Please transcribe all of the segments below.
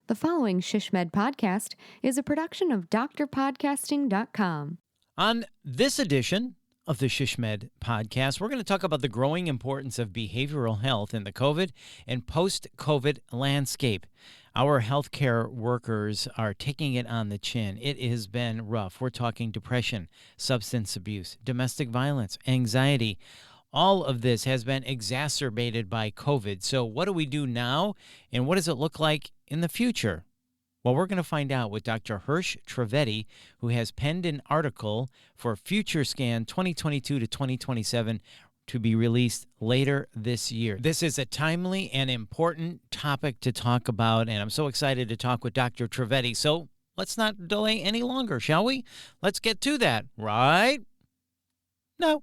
The following ShishMed podcast is a production of drpodcasting.com. On this edition of the ShishMed podcast, we're going to talk about the growing importance of behavioral health in the COVID and post-COVID landscape. Our healthcare workers are taking it on the chin. It has been rough. We're talking depression, substance abuse, domestic violence, anxiety. All of this has been exacerbated by COVID. So what do we do now, and what does it look like in the future? Well, we're going to find out with Dr. Hirsch Trivedi, who has penned an article for FutureScan 2022 to 2027 to be released later this year. This is a timely and important topic to talk about, and I'm so excited to talk with Dr. Trivedi. So let's not delay any longer, shall we? Let's get to that, right? No.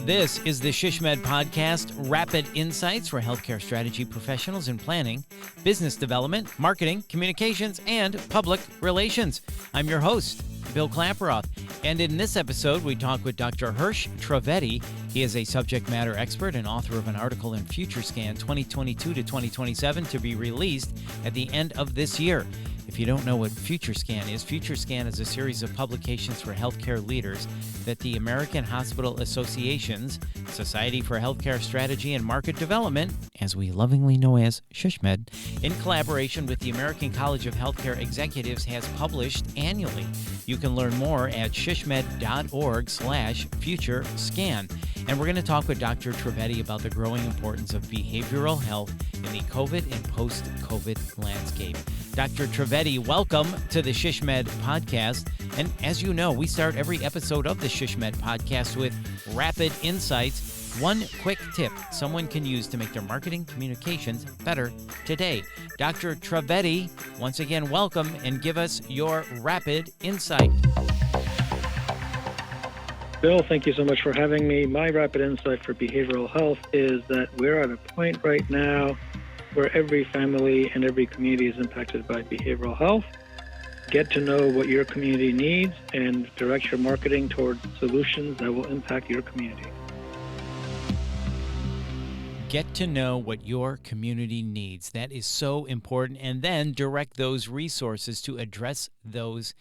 This is the ShishMed Podcast, rapid insights for healthcare strategy professionals in planning, business development, marketing, communications, and public relations. I'm your host, Bill Klaproth, and in this episode, we talk with Dr. Hirsch Trivedi. He is a subject matter expert and author of an article in FutureScan 2022 to 2027 to be released at the end of this year. If you don't know what FutureScan is a series of publications for healthcare leaders that the American Hospital Association's Society for Healthcare Strategy and Market Development, as we lovingly know as ShishMed, in collaboration with the American College of Healthcare Executives, has published annually. You can learn more at shishmed.org/FutureScan. And we're going to talk with Dr. Trivedi about the growing importance of behavioral health in the COVID and post-COVID landscape. Dr. Trivedi, welcome to the ShishMed Podcast. And as you know, we start every episode of the ShishMed Podcast with rapid insights. One quick tip someone can use to make their marketing communications better today. Dr. Trivedi, once again, welcome and give us your rapid insight. Bill, thank you so much for having me. My rapid insight for behavioral health is that we're at a point right now where every family and every community is impacted by behavioral health. Get to know what your community needs and direct your marketing towards solutions that will impact your community. Get to know what your community needs. That is so important. And then direct those resources to address those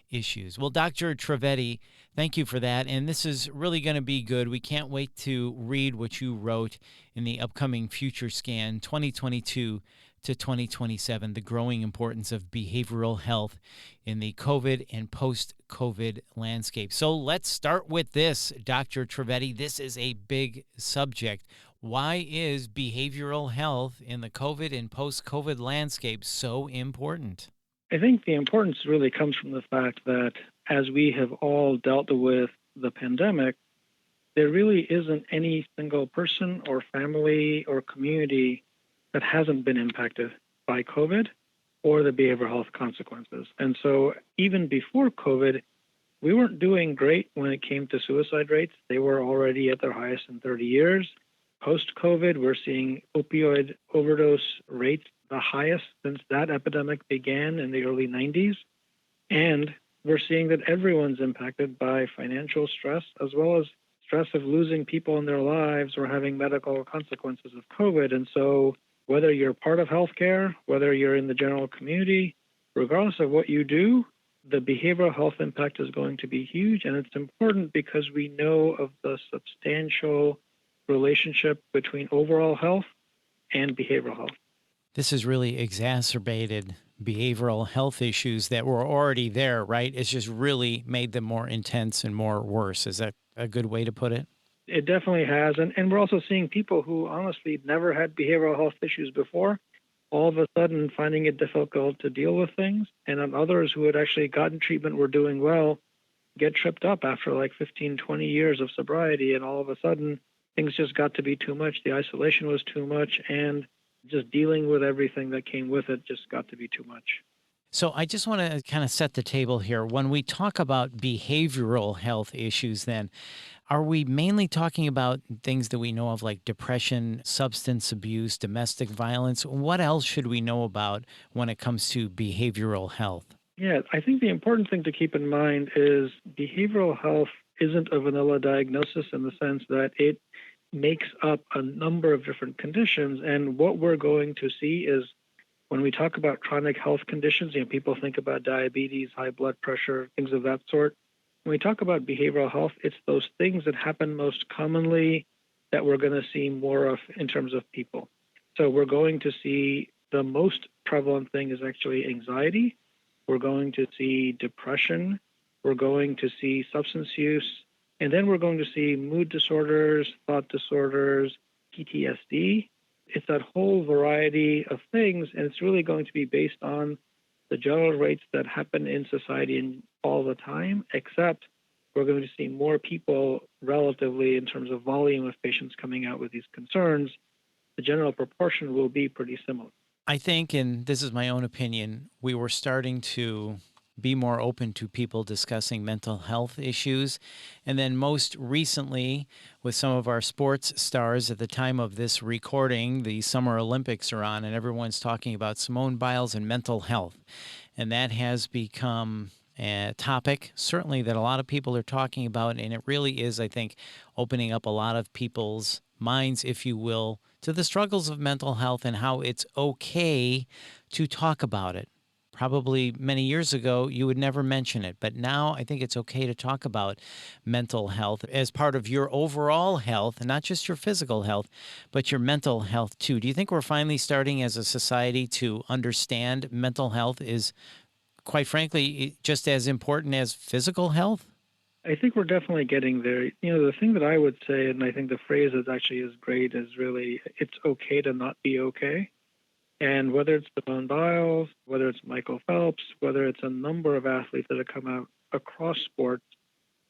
issues. Well, Dr. Trivedi, thank you for that. And this is really going to be good. We can't wait to read what you wrote in the upcoming FutureScan 2022 to 2027, the growing importance of behavioral health in the COVID and post-COVID landscape. So let's start with this, Dr. Trivedi. This is a big subject. Why is behavioral health in the COVID and post-COVID landscape so important? I think the importance really comes from the fact that as we have all dealt with the pandemic, there really isn't any single person or family or community that hasn't been impacted by COVID or the behavioral health consequences. And so even before COVID, we weren't doing great when it came to suicide rates. They were already at their highest in 30 years. Post-COVID, we're seeing opioid overdose rates the highest since that epidemic began in the early 90s. And we're seeing that everyone's impacted by financial stress as well as stress of losing people in their lives or having medical consequences of COVID. And so whether you're part of healthcare, whether you're in the general community, regardless of what you do, the behavioral health impact is going to be huge. And it's important because we know of the substantial relationship between overall health and behavioral health. This has really exacerbated behavioral health issues that were already there, right? It's just really made them more intense and more worse. Is that a good way to put it? It definitely has. And we're also seeing people who honestly never had behavioral health issues before, all of a sudden finding it difficult to deal with things. And then others who had actually gotten treatment were doing well get tripped up after like 15, 20 years of sobriety. And all of a sudden things just got to be too much. The isolation was too much. And just dealing with everything that came with it just got to be too much. So I just want to kind of set the table here. When we talk about behavioral health issues, then, are we mainly talking about things that we know of like depression, substance abuse, domestic violence? What else should we know about when it comes to behavioral health? Yeah, I think the important thing to keep in mind is behavioral health isn't a vanilla diagnosis in the sense that it makes up a number of different conditions. And what we're going to see is When we talk about chronic health conditions, people think about diabetes, high blood pressure, things of that sort. When we talk about behavioral health, it's those things that happen most commonly that we're going to see more of in terms of people. So we're going to see the most prevalent thing is actually anxiety. We're going to see depression. We're going to see substance use. And then we're going to see mood disorders, thought disorders, PTSD. It's that whole variety of things, and it's really going to be based on the general rates that happen in society all the time, except we're going to see more people relatively in terms of volume of patients coming out with these concerns. The general proportion will be pretty similar. I think, and this is my own opinion, we were starting to be more open to people discussing mental health issues. And then most recently, with some of our sports stars at the time of this recording, the Summer Olympics are on, and everyone's talking about Simone Biles and mental health. And that has become a topic, certainly, that a lot of people are talking about. And it really is, I think, opening up a lot of people's minds, if you will, to the struggles of mental health and how it's okay to talk about it. Probably many years ago, you would never mention it. But now I think it's okay to talk about mental health as part of your overall health, and not just your physical health, but your mental health too. Do you think we're finally starting as a society to understand mental health is, quite frankly, just as important as physical health? I think we're definitely getting there. The thing that I would say, and I think the phrase that actually is great, is really, it's okay to not be okay. And whether it's Simone Biles, whether it's Michael Phelps, whether it's a number of athletes that have come out across sports,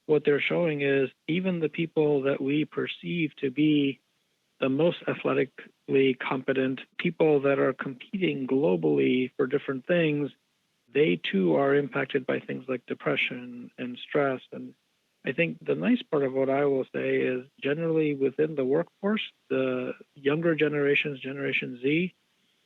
what they're showing is even the people that we perceive to be the most athletically competent, people that are competing globally for different things, they too are impacted by things like depression and stress. And I think the nice part of what I will say is generally within the workforce, the younger generations, Generation Z,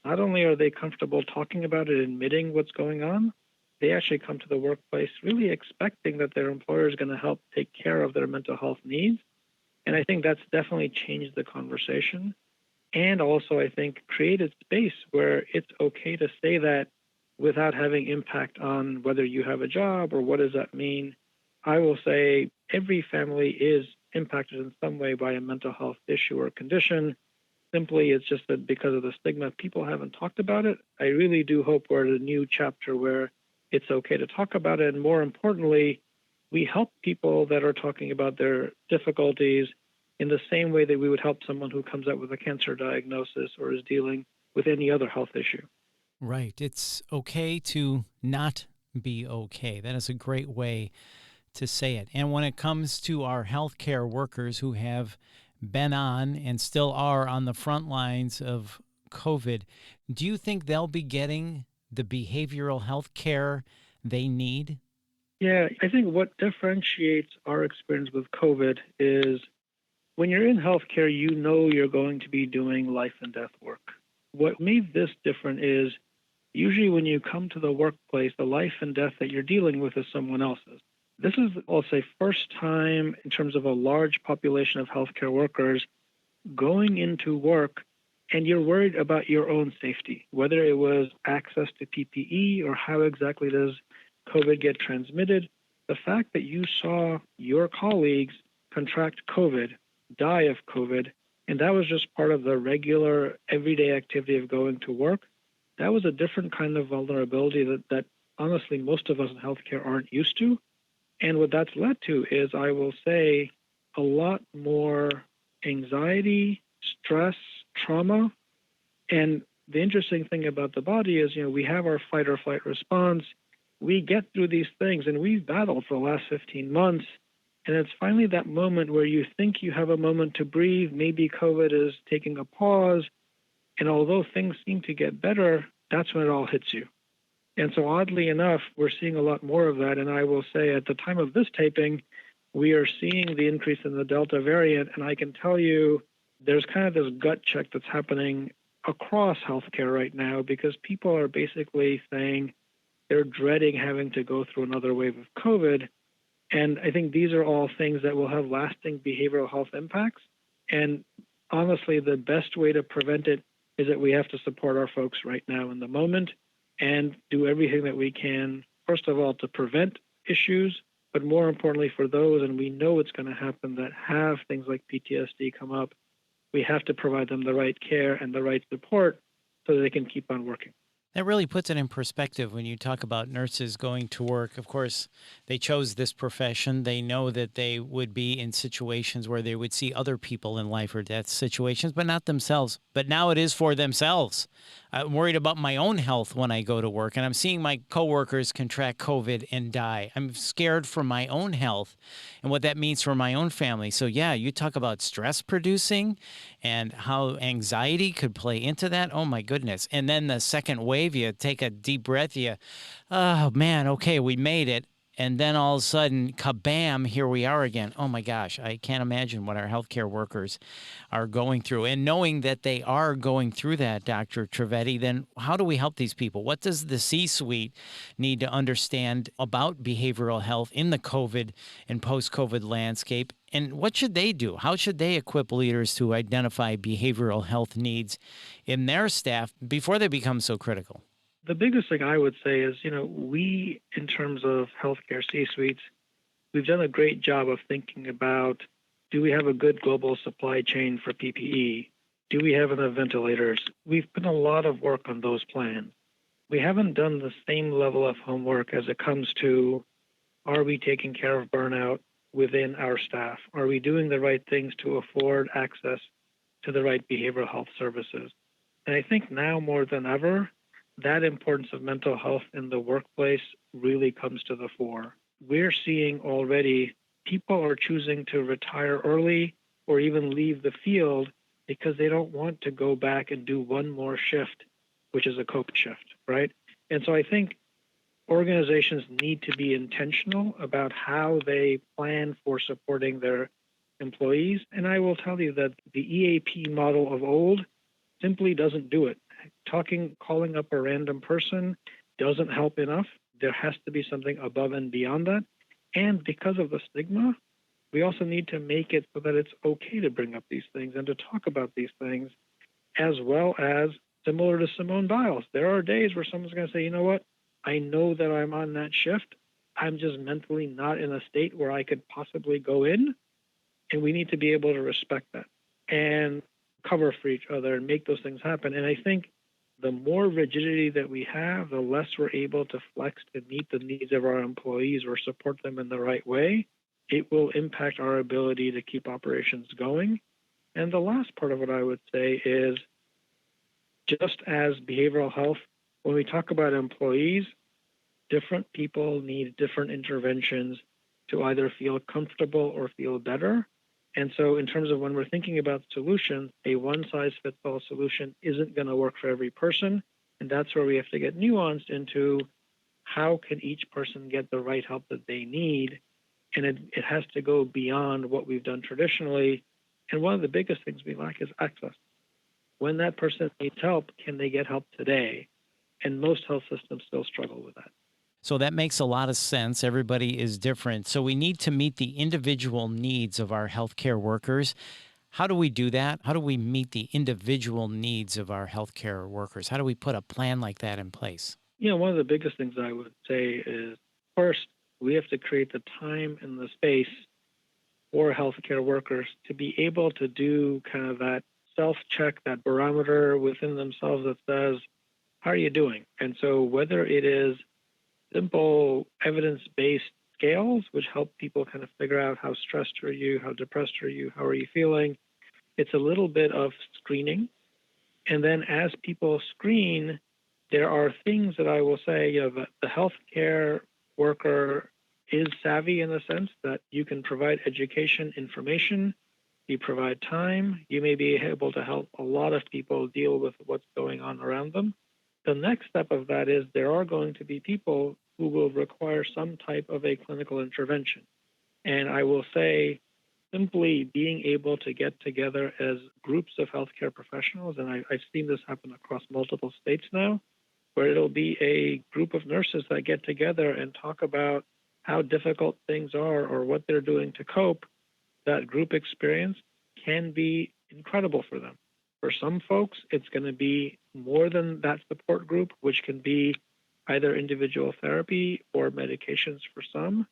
not only are they comfortable talking about it, admitting what's going on, they actually come to the workplace really expecting that their employer is going to help take care of their mental health needs. And I think that's definitely changed the conversation. And also, I think, created space where it's okay to say that without having impact on whether you have a job or what does that mean. I will say every family is impacted in some way by a mental health issue or condition. Simply, it's just that because of the stigma, people haven't talked about it. I really do hope we're at a new chapter where it's okay to talk about it. And more importantly, we help people that are talking about their difficulties in the same way that we would help someone who comes out with a cancer diagnosis or is dealing with any other health issue. Right. It's okay to not be okay. That is a great way to say it. And when it comes to our healthcare workers who have been on and still are on the front lines of COVID, do you think they'll be getting the behavioral health care they need? Yeah, I think what differentiates our experience with COVID is when you're in healthcare, you know you're going to be doing life and death work. What made this different is usually when you come to the workplace, the life and death that you're dealing with is someone else's. This is, I'll say, first time in terms of a large population of healthcare workers going into work and you're worried about your own safety, whether it was access to PPE or how exactly does COVID get transmitted. The fact that you saw your colleagues contract COVID, die of COVID, and that was just part of the regular everyday activity of going to work, that was a different kind of vulnerability that honestly most of us in healthcare aren't used to. And what that's led to is, I will say, a lot more anxiety, stress, trauma. And the interesting thing about the body is, we have our fight or flight response. We get through these things, and we've battled for the last 15 months. And it's finally that moment where you think you have a moment to breathe. Maybe COVID is taking a pause. And although things seem to get better, that's when it all hits you. And so oddly enough, we're seeing a lot more of that. And I will say at the time of this taping, we are seeing the increase in the Delta variant. And I can tell you there's kind of this gut check that's happening across healthcare right now because people are basically saying they're dreading having to go through another wave of COVID. And I think these are all things that will have lasting behavioral health impacts. And honestly, the best way to prevent it is that we have to support our folks right now in the moment and do everything that we can, first of all, to prevent issues, but more importantly for those, and we know it's going to happen, that have things like PTSD come up, we have to provide them the right care and the right support so that they can keep on working. That really puts it in perspective when you talk about nurses going to work. Of course, they chose this profession. They know that they would be in situations where they would see other people in life or death situations, but not themselves. But now it is for themselves. I'm worried about my own health when I go to work, and I'm seeing my coworkers contract COVID and die. I'm scared for my own health and what that means for my own family. So, yeah, you talk about stress producing and how anxiety could play into that. Oh, my goodness. And then the second wave, you take a deep breath, oh, man, okay, we made it. And then all of a sudden, kabam, here we are again. Oh, my gosh, I can't imagine what our healthcare workers are going through. And knowing that they are going through that, Dr. Trivedi, then how do we help these people? What does the C-suite need to understand about behavioral health in the COVID and post-COVID landscape? And what should they do? How should they equip leaders to identify behavioral health needs in their staff before they become so critical? The biggest thing I would say is, we, in terms of healthcare C-suites, we've done a great job of thinking about, do we have a good global supply chain for PPE? Do we have enough ventilators? We've put a lot of work on those plans. We haven't done the same level of homework as it comes to, are we taking care of burnout within our staff? Are we doing the right things to afford access to the right behavioral health services? And I think now more than ever, that importance of mental health in the workplace really comes to the fore. We're seeing already people are choosing to retire early or even leave the field because they don't want to go back and do one more shift, which is a COVID shift, right? And so I think organizations need to be intentional about how they plan for supporting their employees. And I will tell you that the EAP model of old simply doesn't do it. Calling up a random person doesn't help enough. There has to be something above and beyond that. And because of the stigma, we also need to make it so that it's okay to bring up these things and to talk about these things, as well as similar to Simone Biles. There are days where someone's going to say, you know what, I know that I'm on that shift. I'm just mentally not in a state where I could possibly go in. And we need to be able to respect that and cover for each other and make those things happen. And I think the more rigidity that we have, the less we're able to flex to meet the needs of our employees or support them in the right way. It will impact our ability to keep operations going. And the last part of what I would say is, just as behavioral health, when we talk about employees, different people need different interventions to either feel comfortable or feel better. And so in terms of when we're thinking about solutions, a one-size-fits-all solution isn't going to work for every person. And that's where we have to get nuanced into how can each person get the right help that they need. And it has to go beyond what we've done traditionally. And one of the biggest things we lack is access. When that person needs help, can they get help today? And most health systems still struggle with that. So that makes a lot of sense. Everybody is different. So we need to meet the individual needs of our healthcare workers. How do we do that? How do we meet the individual needs of our healthcare workers? How do we put a plan like that in place? One of the biggest things I would say is, first, we have to create the time and the space for healthcare workers to be able to do kind of that self-check, that barometer within themselves that says, how are you doing? And so whether it is simple evidence-based scales, which help people kind of figure out how stressed are you, how depressed are you, how are you feeling. It's a little bit of screening. And then as people screen, there are things that I will say, the healthcare worker is savvy in the sense that you can provide education, information, you provide time, you may be able to help a lot of people deal with what's going on around them. The next step of that is there are going to be people who will require some type of a clinical intervention. And I will say, simply being able to get together as groups of healthcare professionals, and I've seen this happen across multiple states now, where it'll be a group of nurses that get together and talk about how difficult things are or what they're doing to cope. That group experience can be incredible for them, For some folks, it's going to be more than that support group, which can be either individual therapy or medications for some.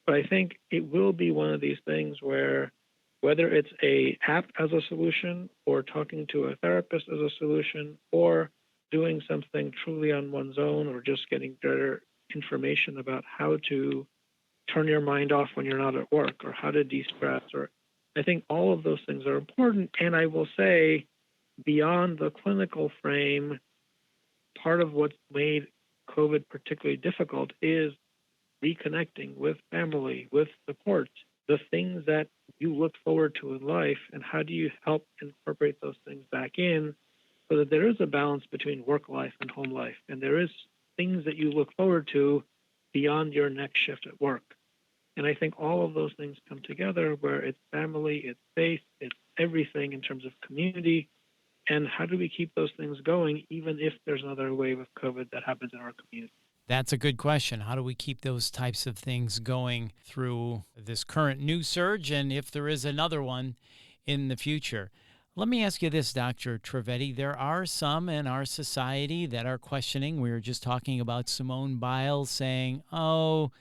But I think it will be one of these things where whether it's a app as a solution or talking to a therapist as a solution or doing something truly on one's own or just getting better information about how to turn your mind off when you're not at work or how to de-stress, or I think all of those things are important. And I will say beyond the clinical frame, part of what's made COVID particularly difficult is reconnecting with family, with support, the things that you look forward to in life, and how do you help incorporate those things back in so that there is a balance between work life and home life, and there is things that you look forward to beyond your next shift at work. And I think all of those things come together where it's family, it's faith, it's everything in terms of community. And how do we keep those things going even if there's another wave of COVID that happens in our community? That's a good question. How do we keep those types of things going through this current news surge and if there is another one in the future? Let me ask you this, Dr. Trivedi. There are some in our society that are questioning. We were just talking about Simone Biles saying, oh,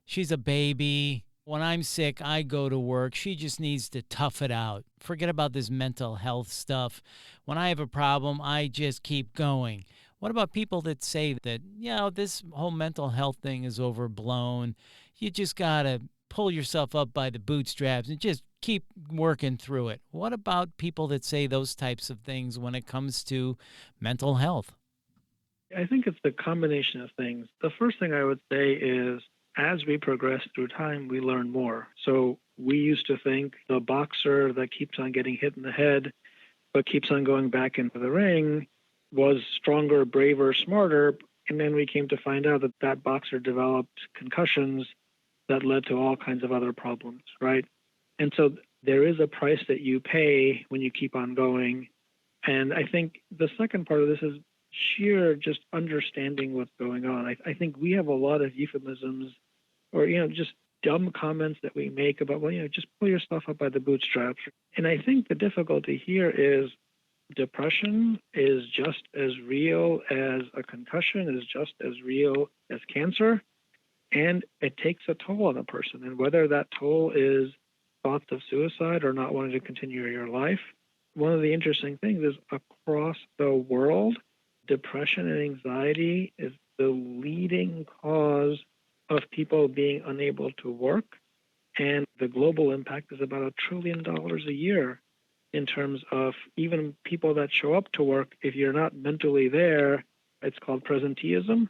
she's a baby. When I'm sick, I go to work. She just needs to tough it out. Forget about this mental health stuff. When I have a problem, I just keep going. What about people that say that, this whole mental health thing is overblown? You just got to pull yourself up by the bootstraps and just keep working through it. What about people that say those types of things when it comes to mental health? I think it's the combination of things. The first thing I would say is as we progress through time, we learn more. So we used to think the boxer that keeps on getting hit in the head but keeps on going back into the ring was stronger, braver, smarter. And then we came to find out that that boxer developed concussions that led to all kinds of other problems, right? And so there is a price that you pay when you keep on going. And I think the second part of this is sheer just understanding what's going on. I think we have a lot of euphemisms or, just dumb comments that we make about, just pull yourself up by the bootstraps. And I think the difficulty here is depression is just as real as a concussion, is just as real as cancer, and it takes a toll on a person. And whether that toll is thoughts of suicide or not wanting to continue your life, one of the interesting things is across the world, depression and anxiety is the leading cause of people being unable to work. And the global impact is about $1 trillion a year in terms of even people that show up to work. If you're not mentally there, it's called presenteeism.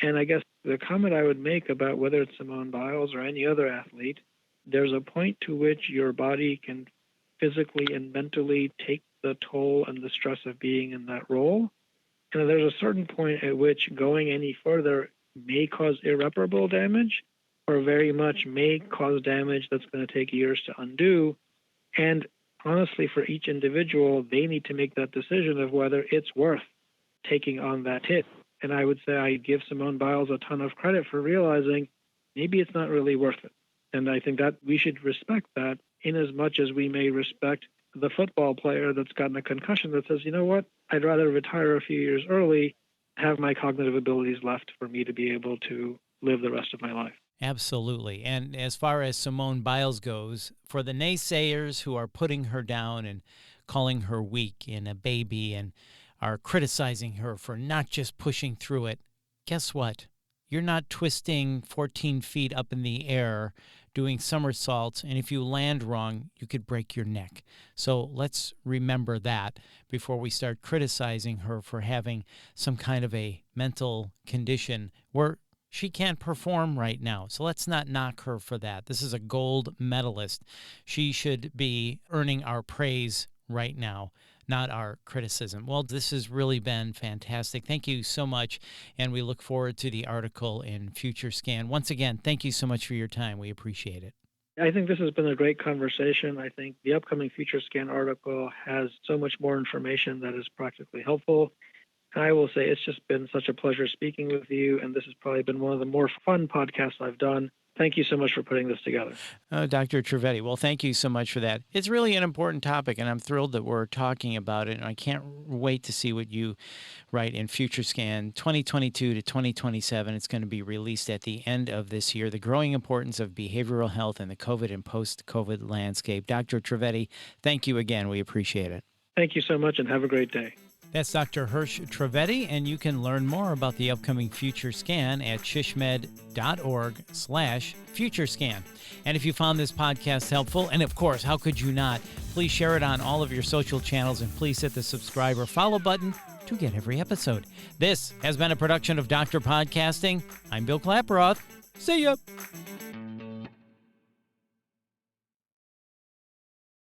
And I guess the comment I would make about whether it's Simone Biles or any other athlete, there's a point to which your body can physically and mentally take the toll and the stress of being in that role. And there's a certain point at which going any further may cause irreparable damage or very much may cause damage that's going to take years to undo. And honestly, for each individual, they need to make that decision of whether it's worth taking on that hit. And I would say I give Simone Biles a ton of credit for realizing maybe it's not really worth it. And I think that we should respect that in as much as we may respect the football player that's gotten a concussion that says, you know what, I'd rather retire a few years early, have my cognitive abilities left for me to be able to live the rest of my life. Absolutely. And as far as Simone Biles goes, for the naysayers who are putting her down and calling her weak and a baby and are criticizing her for not just pushing through it, guess what? You're not twisting 14 feet up in the air doing somersaults, and if you land wrong, you could break your neck. So let's remember that before we start criticizing her for having some kind of a mental condition where she can't perform right now. So let's not knock her for that. This is a gold medalist. She should be earning our praise right now, not our criticism. Well, this has really been fantastic. Thank you so much, and we look forward to the article in Future Scan. Once again, thank you so much for your time. We appreciate it. I think this has been a great conversation. I think the upcoming Future Scan article has so much more information that is practically helpful. And I will say it's just been such a pleasure speaking with you, and this has probably been one of the more fun podcasts I've done. Thank you so much for putting this together. Dr. Trivedi, well, thank you so much for that. It's really an important topic, and I'm thrilled that we're talking about it, and I can't wait to see what you write in FutureScan 2022 to 2027. It's going to be released at the end of this year, The Growing Importance of Behavioral Health in the COVID and Post-COVID Landscape. Dr. Trivedi, thank you again. We appreciate it. Thank you so much, and have a great day. That's Dr. Hirsch Trivedi, and you can learn more about the upcoming FutureScan at shishmed.org/FutureScan. And if you found this podcast helpful, and of course, how could you not, please share it on all of your social channels, and please hit the subscribe or follow button to get every episode. This has been a production of Dr. Podcasting. I'm Bill Klaproth. See ya.